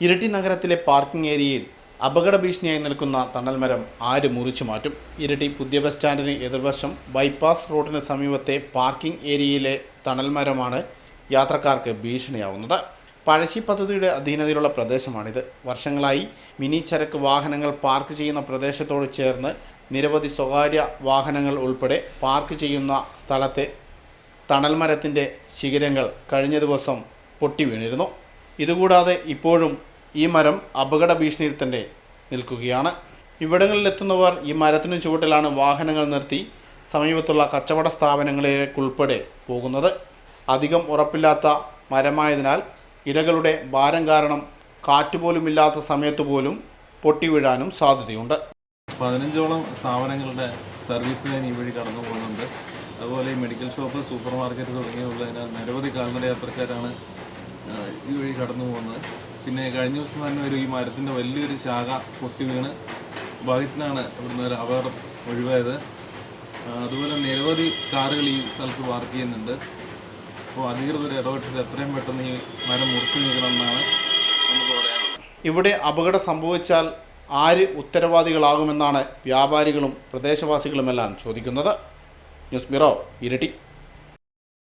ഇരിട്ടി നഗരത്തിലെ പാർക്കിംഗ് ഏരിയയിൽ അപകട ഭീഷണിയായി നിൽക്കുന്ന തണൽമരം ആര് മുറിച്ചു മാറ്റും? ഇരിട്ടി പുതിയ ബസ് സ്റ്റാൻഡിന് എതിർവശം ബൈപ്പാസ് റോഡിന് സമീപത്തെ പാർക്കിംഗ് ഏരിയയിലെ തണൽമരമാണ് യാത്രക്കാർക്ക് ഭീഷണിയാവുന്നത്. പഴശ്ശി പദ്ധതിയുടെ അധീനതയിലുള്ള പ്രദേശമാണിത്. വർഷങ്ങളായി മിനി ചരക്ക് വാഹനങ്ങൾ പാർക്ക് ചെയ്യുന്ന പ്രദേശത്തോട് ചേർന്ന് നിരവധി സ്വകാര്യ വാഹനങ്ങൾ ഉൾപ്പെടെ പാർക്ക് ചെയ്യുന്ന സ്ഥലത്തെ തണൽമരത്തിൻ്റെ ശിഖരങ്ങൾ കഴിഞ്ഞ ദിവസം പൊട്ടി വീണിരുന്നു. ഇതുകൂടാതെ ഇപ്പോഴും ഈ മരം അപകട ഭീഷണിയിൽ തന്നെ നിൽക്കുകയാണ്. ഇവിടങ്ങളിലെത്തുന്നവർ ഈ മരത്തിനു ചുവട്ടിലാണ് വാഹനങ്ങൾ നിർത്തി സമീപത്തുള്ള കച്ചവട സ്ഥാപനങ്ങളിലേക്കുൾപ്പെടെ പോകുന്നത്. അധികം ഉറപ്പില്ലാത്ത മരമായതിനാൽ ഇലകളുടെ ഭാരം കാരണം കാറ്റുപോലുമില്ലാത്ത സമയത്ത് പോലും പൊട്ടി വീഴാനും സാധ്യതയുണ്ട്. 15ഓളം സ്ഥാപനങ്ങളുടെ സർവീസ് ലൈൻ ഈ വഴി കടന്നു പോകുന്നുണ്ട്. അതുപോലെ ഈ മെഡിക്കൽ ഷോപ്പ്, സൂപ്പർ മാർക്കറ്റ് തുടങ്ങിയുള്ളതിനാൽ നിരവധി കാൽനട യാത്രക്കാരാണ് ഈ വഴി കടന്നു പോകുന്നത്. പിന്നെ കഴിഞ്ഞ ദിവസം തന്നെ ഈ മരത്തിൻ്റെ വലിയൊരു ശാഖ പൊട്ടി വീണ് ഭാഗ്യത്തിനാണ് ഇവിടുന്ന് ഒരു അപകടം ഒഴിവായത്. അതുപോലെ നിരവധി കാറുകൾ ഈ സ്ഥലത്ത് പാർക്ക് ചെയ്യുന്നുണ്ട്. അപ്പോൾ അധികൃതർ ഇടപെട്ടിട്ട് എത്രയും പെട്ടെന്ന് ഈ മരം മുറിച്ചു നീക്കണമെന്നാണ് നമുക്ക് പറയാനുള്ളത്. ഇവിടെ അപകടം സംഭവിച്ചാൽ ആര് ഉത്തരവാദികളാകുമെന്നാണ് വ്യാപാരികളും പ്രദേശവാസികളുമെല്ലാം ചോദിക്കുന്നത്. News bureau, Iritty.